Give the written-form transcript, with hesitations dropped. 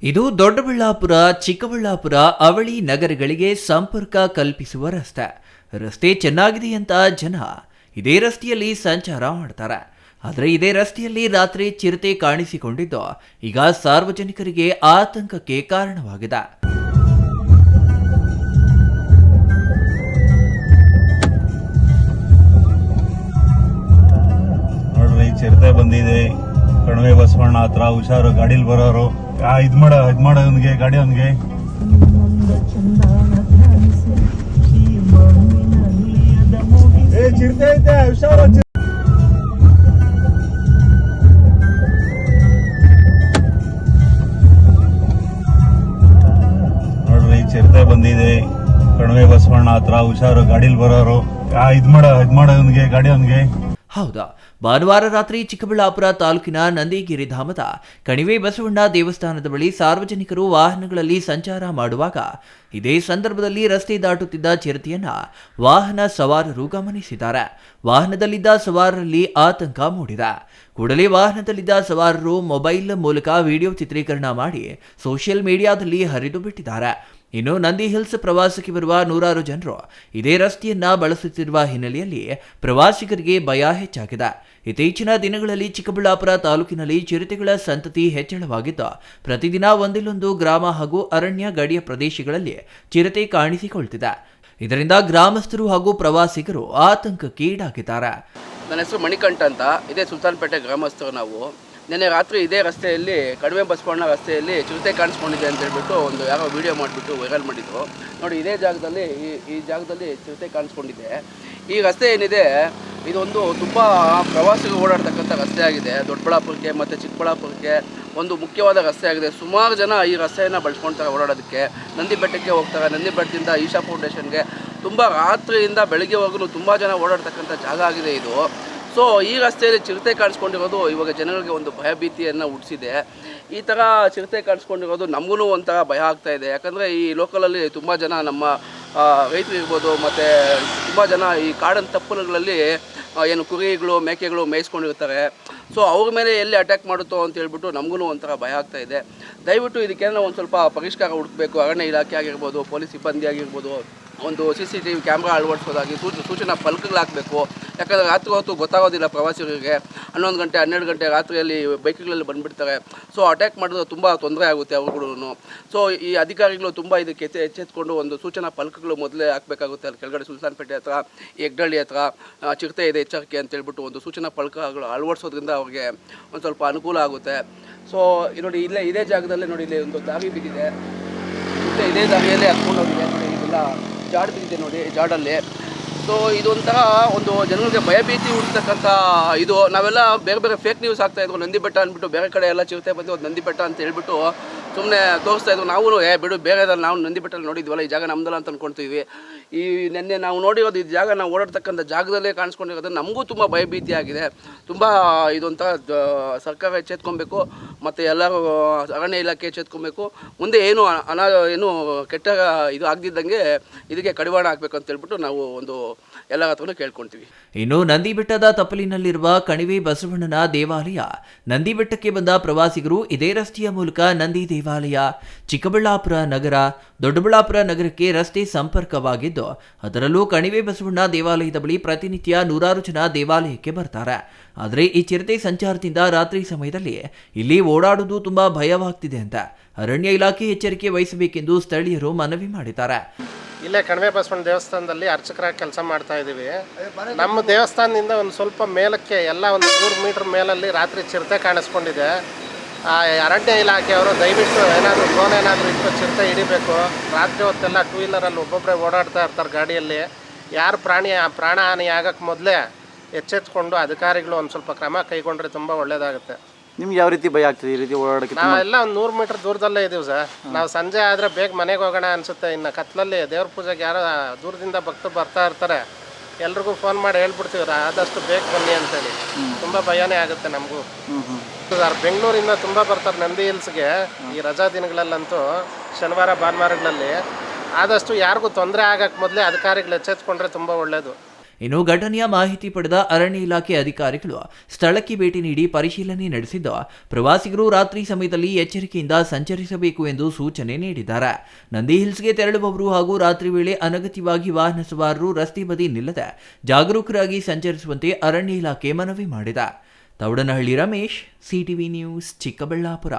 ಇದು ದೊಡ್ಡಬಳ್ಳಾಪುರ, ಚಿಕ್ಕಬಳ್ಳಾಪುರ, ಅವಳಿ ನಗರಗಳಿಗೆ ಸಂಪರ್ಕ ಕಲ್ಪಿಸುವ ರಸ್ತೆ ಚೆನ್ನಾಗಿದೆ ಅಂತ ಜನ ಇದೇ ರಸ್ತೆಯಲ್ಲಿ ಸಂಚಾರ ಮಾಡ್ತಾರೆ. ಆದರೆ ಇದೇ ರಸ್ತೆಯಲ್ಲಿ ರಾತ್ರಿ ಚಿರತೆ ಕಾಣಿಸಿಕೊಂಡಿದ್ದು ಈಗ ಸಾರ್ವಜನಿಕರಿಗೆ ಆತಂಕಕ್ಕೆ ಕಾರಣವಾಗಿದೆ. ನೋಡ್ರಿ, ಚಿರತೆ ಬಂದಿದೆ ಕಣಿವೆ ಬಸವಣ್ಣ ಹತ್ರ. ಹುಷಾರು, ಗಾಡಿಲಿ ಬರೋರು ಇದ್ ಮಾಡೋನ್ಗೆ ಗಾಡಿ ಅವನ್ಗೆ. ಚಿರತೆ ಐತೆ, ಹುಷಾರು. ನೋಡ್ರಿ, ಚಿರತೆ ಬಂದಿದೆ ಕಣಿವೆ ಬಸವಣ್ಣ ಹತ್ರ. ಹುಷಾರು, ಗಾಡಿಲಿ ಬರೋರು ಇದ್ ಮಾಡೋನ್ಗೆ ಗಾಡಿ ಅವನ್ಗೆ. ಹೌದಾ, ಭಾನುವಾರ ರಾತ್ರಿ ಚಿಕ್ಕಬಳ್ಳಾಪುರ ತಾಲೂಕಿನ ನಂದಿಗಿರಿ ಧಾಮದ ಕಣಿವೆ ಬಸವಣ್ಣ ದೇವಸ್ಥಾನದ ಬಳಿ ಸಾರ್ವಜನಿಕರು ವಾಹನಗಳಲ್ಲಿ ಸಂಚಾರ ಮಾಡುವಾಗ ಇದೇ ಸಂದರ್ಭದಲ್ಲಿ ರಸ್ತೆ ದಾಟುತ್ತಿದ್ದ ಚಿರತೆಯನ್ನ ವಾಹನ ಸವಾರರು ಗಮನಿಸಿದ್ದಾರೆ. ವಾಹನದಲ್ಲಿದ್ದ ಸವಾರರಲ್ಲಿ ಆತಂಕ ಮೂಡಿದೆ. ಕೂಡಲೇ ವಾಹನದಲ್ಲಿದ್ದ ಸವಾರರು ಮೊಬೈಲ್ ಮೂಲಕ ವಿಡಿಯೋ ಚಿತ್ರೀಕರಣ ಮಾಡಿ ಸೋಷಿಯಲ್ ಮೀಡಿಯಾದಲ್ಲಿ ಹರಿದು ಬಿಟ್ಟಿದ್ದಾರೆ. ಇನ್ನು ನಂದಿ ಹಿಲ್ಸ್ ಪ್ರವಾಸಕ್ಕೆ ಬರುವ ನೂರಾರು ಜನರು ಇದೇ ರಸ್ತೆಯನ್ನ ಬಳಸುತ್ತಿರುವ ಹಿನ್ನೆಲೆಯಲ್ಲಿ ಪ್ರವಾಸಿಗರಿಗೆ ಭಯ ಹೆಚ್ಚಾಗಿದೆ. ಇತ್ತೀಚಿನ ದಿನಗಳಲ್ಲಿ ಚಿಕ್ಕಬಳ್ಳಾಪುರ ತಾಲೂಕಿನಲ್ಲಿ ಚಿರತೆಗಳ ಸಂತತಿ ಹೆಚ್ಚಳವಾಗಿದ್ದು ಪ್ರತಿದಿನ ಒಂದಿಲ್ಲೊಂದು ಗ್ರಾಮ ಹಾಗೂ ಅರಣ್ಯ ಗಡಿಯ ಪ್ರದೇಶಗಳಲ್ಲಿ ಚಿರತೆ ಕಾಣಿಸಿಕೊಳ್ತಿದೆ. ಇದರಿಂದ ಗ್ರಾಮಸ್ಥರು ಹಾಗೂ ಪ್ರವಾಸಿಗರು ಆತಂಕಕ್ಕೆ ಈಡಾಗಿದ್ದಾರೆ. ನನ್ನ ಹೆಸರು ಮಣಿಕಂಠ ಅಂತ. ಇದೇ ಸುಲ್ತಾನ್ಪೇಟೆ ಗ್ರಾಮಸ್ಥರು ನಾವು. ನಿನ್ನೆ ರಾತ್ರಿ ಇದೇ ರಸ್ತೆಯಲ್ಲಿ ಕಣಿವೆ ಬಸವಣ್ಣ ರಸ್ತೆಯಲ್ಲಿ ಚಿರತೆ ಕಾಣಿಸ್ಕೊಂಡಿದೆ ಅಂತ ಹೇಳ್ಬಿಟ್ಟು ಒಂದು ಯಾರೋ ವಿಡಿಯೋ ಮಾಡಿಬಿಟ್ಟು ವೈರಲ್ ಮಾಡಿದ್ರು. ನೋಡಿ, ಇದೇ ಜಾಗದಲ್ಲಿ ಈ ಜಾಗದಲ್ಲಿ ಚಿರತೆ ಕಾಣಿಸ್ಕೊಂಡಿದೆ. ಈ ರಸ್ತೆ ಏನಿದೆ ಇದೊಂದು ತುಂಬ ಪ್ರವಾಸಿಗರು ಓಡಾಡ್ತಕ್ಕಂಥ ರಸ್ತೆ ಆಗಿದೆ. ದೊಡ್ಡಬಳ್ಳಾಪುರಕ್ಕೆ ಮತ್ತು ಚಿಕ್ಕಬಳ್ಳಾಪುರಕ್ಕೆ ಒಂದು ಮುಖ್ಯವಾದ ರಸ್ತೆ ಆಗಿದೆ. ಸುಮಾರು ಜನ ಈ ರಸ್ತೆಯನ್ನು ಬಳಸ್ಕೊಳ್ತಾರೆ ಓಡಾಡೋದಕ್ಕೆ. ನಂದಿ ಬೆಟ್ಟಕ್ಕೆ ಹೋಗ್ತಾರೆ. ನಂದಿ ಬೆಟ್ಟದಿಂದ ಈಶಾ ಫೌಂಡೇಶನ್ಗೆ ತುಂಬ ರಾತ್ರಿಯಿಂದ ಬೆಳಗ್ಗೆವರೆಗೂ ತುಂಬ ಜನ ಓಡಾಡ್ತಕ್ಕಂಥ ಜಾಗ ಆಗಿದೆ ಇದು. ಸೊ ಈ ರಸ್ತೆಯಲ್ಲಿ ಚಿರತೆ ಕಾಣಿಸ್ಕೊಂಡಿರೋದು ಇವಾಗ ಜನಗಳಿಗೆ ಒಂದು ಭಯಭೀತಿಯನ್ನು ಹುಟ್ಟಿಸಿದೆ. ಈ ಥರ ಚಿರತೆ ಕಾಣಿಸ್ಕೊಂಡಿರೋದು ನಮಗೂ ಒಂಥರ ಭಯ ಆಗ್ತಾಯಿದೆ. ಯಾಕಂದರೆ ಈ ಲೋಕಲಲ್ಲಿ ತುಂಬ ಜನ ನಮ್ಮ ರೈತರು ಇರ್ಬೋದು, ಮತ್ತು ತುಂಬ ಜನ ಈ ಕಾಡಿನ ತಪ್ಪಲುಗಳಲ್ಲಿ ಏನು ಕುರಿಗಳು ಮೇಕೆಗಳು ಮೇಯಿಸ್ಕೊಂಡಿರ್ತಾರೆ. ಸೊ ಅವ್ರ ಮೇಲೆ ಎಲ್ಲಿ ಅಟ್ಯಾಕ್ ಮಾಡುತ್ತೋ ಅಂತ ಹೇಳ್ಬಿಟ್ಟು ನಮಗೂ ಒಂಥರ ಭಯ ಆಗ್ತಾಯಿದೆ. ದಯವಿಟ್ಟು ಇದಕ್ಕೇನೋ ಒಂದು ಸ್ವಲ್ಪ ಪರಿಷ್ಕಾರ ಹುಡುಕಬೇಕು. ಅರಣ್ಯ ಇಲಾಖೆ ಆಗಿರ್ಬೋದು, ಪೊಲೀಸ್ ಸಿಬ್ಬಂದಿ ಆಗಿರ್ಬೋದು, ಒಂದು CCTV ಕ್ಯಾಮ್ರಾ ಅಳವಡಿಸೋದಾಗಿ ಸೂಚನಾ ಫಲಕಗಳು ಹಾಕಬೇಕು. ಯಾಕಂದರೆ ರಾತ್ರಿ ಹೊತ್ತು ಗೊತ್ತಾಗೋದಿಲ್ಲ ಪ್ರವಾಸಿಗರಿಗೆ. 11 ಗಂಟೆ 12 ಗಂಟೆ ರಾತ್ರಿಯಲ್ಲಿ ಬೈಕ್ಗಳಲ್ಲಿ ಬಂದುಬಿಡ್ತಾರೆ. ಸೊ ಅಟ್ಯಾಕ್ ಮಾಡಿದ್ರೆ ತುಂಬ ತೊಂದರೆ ಆಗುತ್ತೆ ಅವ್ರಿಗೂ. ಸೊ ಈ ಅಧಿಕಾರಿಗಳು ತುಂಬ ಇದಕ್ಕೆ ಎಚ್ಚೆತ್ಕೊಂಡು ಒಂದು ಸೂಚನಾ ಫಲಕಗಳು ಮೊದಲೇ ಹಾಕಬೇಕಾಗುತ್ತೆ. ಅಲ್ಲಿ ಕೆಳಗಡೆ ಸುಲ್ತಾನ್ಪೇಟೆ ಹತ್ರ, ಹೆಗ್ಡಳ್ಳಿ ಹತ್ರ ಚಿರತೆ ಇದೆ ಎಚ್ಚರಿಕೆ ಅಂತೇಳ್ಬಿಟ್ಟು ಒಂದು ಸೂಚನಾ ಫಲಕಗಳು ಅಳವಡಿಸೋದ್ರಿಂದ ಅವ್ರಿಗೆ ಒಂದು ಸ್ವಲ್ಪ ಅನುಕೂಲ ಆಗುತ್ತೆ. ಸೊ ನೋಡಿ, ಇದೇ ಜಾಗದಲ್ಲೇ ನೋಡಿ, ಇಲ್ಲಿ ಒಂದು ದಾರಿ ಬಿದ್ದಿದೆ. ಮತ್ತು ಇದೇ ದಾರಿಯಲ್ಲೇ ಹತ್ಕೊಂಡು ಹೋಗಿದೆ. ನೋಡಿ, ಇದೆಲ್ಲ ಜಾಡ್ ಬಿದ್ದಿದೆ ನೋಡಿ, ಜಾಡಲ್ಲಿ. ಸೊ ಇದೊಂಥರ ಒಂದು ಜನರಿಗೆ ಭಯಭೀತಿ ಹುಡ್ತಕ್ಕಂಥ ಇದು. ನಾವೆಲ್ಲ ಬೇರೆ ಬೇರೆ ಫೇಕ್ ನ್ಯೂಸ್ ಆಗ್ತಾಯಿದ್ರು. ನಂದಿ ಬೆಟ್ಟ ಅಂದ್ಬಿಟ್ಟು ಬೇರೆ ಕಡೆ ಎಲ್ಲ ಚಿರತೆ ಬಂದು ಒಂದು ನಂದಿ ಬೆಟ್ಟ ಅಂತ ಹೇಳ್ಬಿಟ್ಟು ಸುಮ್ಮನೆ ತೋರಿಸ್ತಾಯಿದ್ರು. ನಾವು ಬಿಡು ಬೇರೆದಲ್ಲಿ ನಾವು ನಂದಿ ಬೆಟ್ಟಲ್ಲಿ ನೋಡಿದ್ವಲ್ಲ, ಈ ಜಾಗ ನಮ್ದಲ್ಲ ಅಂತ ಅಂದ್ಕೊಳ್ತೀವಿ. ಈ ನೆನ್ನೆ ನಾವು ನೋಡಿರೋದು ಈ ಜಾಗ ನಾವು ಓಡಾಡ್ತಕ್ಕಂಥ ಜಾಗದಲ್ಲೇ ಕಾಣಿಸ್ಕೊಂಡಿರೋದು ನಮಗೂ ತುಂಬ ಭಯಭೀತಿ ಆಗಿದೆ. ತುಂಬ ಇದೊಂಥರ ಸರ್ಕಾರ ಎಚ್ಚೆತ್ಕೊಬೇಕು, ಮತ್ತು ಎಲ್ಲರೂ ಅರಣ್ಯ ಇಲಾಖೆ ಎಚ್ಚೆತ್ಕೊಬೇಕು. ಮುಂದೆ ಏನು ಕೆಟ್ಟ ಇದು ಆಗದಿದ್ದಂಗೆ ಇದಕ್ಕೆ ಕಡಿವಾಣ ಹಾಕಬೇಕು ಅಂತ ಹೇಳ್ಬಿಟ್ಟು ನಾವು ಒಂದು ಎಲ್ಲರ ಹತ್ರನೂ ಕೇಳ್ಕೊಳ್ತೀವಿ. ಇನ್ನು ನಂದಿ ಬೆಟ್ಟದ ತಪ್ಪಲಿನಲ್ಲಿರುವ ಕಣಿವೆ ಬಸವಣ್ಣನ ದೇವಾಲಯ. ನಂದಿ ಬೆಟ್ಟಕ್ಕೆ ಬಂದ ಪ್ರವಾಸಿಗರು ಇದೇ ರಸ್ತೆಯ ಮೂಲಕ ನಂದಿ ದೇವಾಲಯ, ಚಿಕ್ಕಬಳ್ಳಾಪುರ ನಗರ, ದೊಡ್ಡಬಳ್ಳಾಪುರ ನಗರಕ್ಕೆ ರಸ್ತೆ ಸಂಪರ್ಕವಾಗಿದ್ದು ಅದರಲ್ಲೂ ಕಣಿವೆ ಬಸವಣ್ಣ ದೇವಾಲಯದ ಬಳಿ ಪ್ರತಿನಿತ್ಯ ನೂರಾರು ಜನ ದೇವಾಲಯಕ್ಕೆ ಬರ್ತಾರೆ. ಆದರೆ ಈ ಚಿರತೆ ಸಂಚಾರದಿಂದ ರಾತ್ರಿ ಸಮಯದಲ್ಲಿ ಇಲ್ಲಿ ಓಡಾಡುವುದು ತುಂಬಾ ಭಯವಾಗ್ತಿದೆ ಅಂತ ಅರಣ್ಯ ಇಲಾಖೆ ಎಚ್ಚರಿಕೆ ವಹಿಸಬೇಕೆಂದು ಸ್ಥಳೀಯರು ಮನವಿ ಮಾಡಿದ್ದಾರೆ. ಇಲ್ಲೇ ಕಣಿವೆ ಬಸವಣ್ಣ ದೇವಸ್ಥಾನದಲ್ಲಿ ಅರ್ಚಕರಾಗಿ ಕೆಲಸ ಮಾಡ್ತಾ ಇದ್ದೀವಿ. ನಮ್ಮ ದೇವಸ್ಥಾನದಿಂದ ಒಂದು ಸ್ವಲ್ಪ ಮೇಲಕ್ಕೆ ಎಲ್ಲ ಒಂದು 100 ಮೀಟರ್ ಮೇಲಲ್ಲಿ ರಾತ್ರಿ ಚಿರತೆ ಕಾಣಿಸ್ಕೊಂಡಿದೆ. ಅರಣ್ಯ ಇಲಾಖೆಯವರು ದಯವಿಟ್ಟು ಏನಾದರೂ ಡ್ರೋನ್ ಏನಾದರೂ ಇಟ್ಟು ಚಿರತೆ ಹಿಡಿಬೇಕು. ರಾತ್ರಿ ಹೊತ್ತೆಲ್ಲ 2 ವೀಲರಲ್ಲಿ ಒಬ್ಬೊಬ್ಬರೇ ಓಡಾಡ್ತಾ ಇರ್ತಾರೆ ಗಾಡಿಯಲ್ಲಿ. ಯಾರು ಪ್ರಾಣ ಹಾನಿ ಆಗೋಕ್ಕೆ ಮೊದಲೇ ಎಚ್ಚೆತ್ಕೊಂಡು ಅಧಿಕಾರಿಗಳು ಒಂದು ಸ್ವಲ್ಪ ಕ್ರಮ ಕೈಗೊಂಡ್ರೆ ತುಂಬ ಒಳ್ಳೆಯದಾಗುತ್ತೆ. ನಿಮ್ಗೆ ಯಾವ ರೀತಿ ಭಯ ಆಗ್ತದೆ ಈ ರೀತಿ ಓಡಾಡೋಕ್ಕೆ? ನಾವೆಲ್ಲ ಒಂದು 100 ಮೀಟರ್ ದೂರದಲ್ಲೇ ಇದ್ದೀವಿ ಸರ್. ನಾವು ಸಂಜೆ ಆದರೆ ಬೇಗ ಮನೆಗೆ ಹೋಗೋಣ ಅನಿಸುತ್ತೆ. ಇನ್ನು ಕತ್ಲಲ್ಲಿ ದೇವ್ರ ಪೂಜೆಗೆ ಯಾರೋ ದೂರದಿಂದ ಭಕ್ತರು ಬರ್ತಾ ಇರ್ತಾರೆ. ಎಲ್ರಿಗೂ ಫೋನ್ ಮಾಡಿ ಹೇಳ್ಬಿಡ್ತೀವಿ, ಆದಷ್ಟು ಬೇಗ ಬನ್ನಿ ಅಂತೇಳಿ. ತುಂಬ ಭಯನೇ ಆಗುತ್ತೆ ನಮಗೂ ಸರ್. ಬೆಂಗಳೂರಿಂದ ತುಂಬ ಬರ್ತಾರೆ ನಂದಿ ಹಿಲ್ಸ್ಗೆ ಈ ರಜಾ ದಿನಗಳಲ್ಲಂತೂ, ಶನಿವಾರ ಭಾನುವಾರಗಳಲ್ಲಿ. ಆದಷ್ಟು ಯಾರಿಗೂ ತೊಂದರೆ ಆಗಕ್ಕೆ ಮೊದಲೇ ಅಧಿಕಾರಿಗಳು ಎಚ್ಚೆತ್ಕೊಂಡ್ರೆ ತುಂಬ ಒಳ್ಳೆಯದು. ಇನ್ನು ಘಟನೆಯ ಮಾಹಿತಿ ಪಡೆದ ಅರಣ್ಯ ಇಲಾಖೆ ಅಧಿಕಾರಿಗಳು ಸ್ಥಳಕ್ಕೆ ಭೇಟಿ ನೀಡಿ ಪರಿಶೀಲನೆ ನಡೆಸಿದ್ದು, ಪ್ರವಾಸಿಗರು ರಾತ್ರಿ ಸಮಯದಲ್ಲಿ ಎಚ್ಚರಿಕೆಯಿಂದ ಸಂಚರಿಸಬೇಕು ಎಂದು ಸೂಚನೆ ನೀಡಿದ್ದಾರೆ. ನಂದಿ ಹಿಲ್ಸ್ಗೆ ತೆರಳುವವರು ಹಾಗೂ ರಾತ್ರಿ ವೇಳೆ ಅನಗತ್ಯವಾಗಿ ವಾಹನ ಸವಾರರು ರಸ್ತೆ ಬದಿ ನಿಲ್ಲದೆ ಜಾಗರೂಕರಾಗಿ ಸಂಚರಿಸುವಂತೆ ಅರಣ್ಯ ಇಲಾಖೆ ಮನವಿ ಮಾಡಿದೆ. Thoudanahalli Ramesh, CTV news, Chikkaballapur.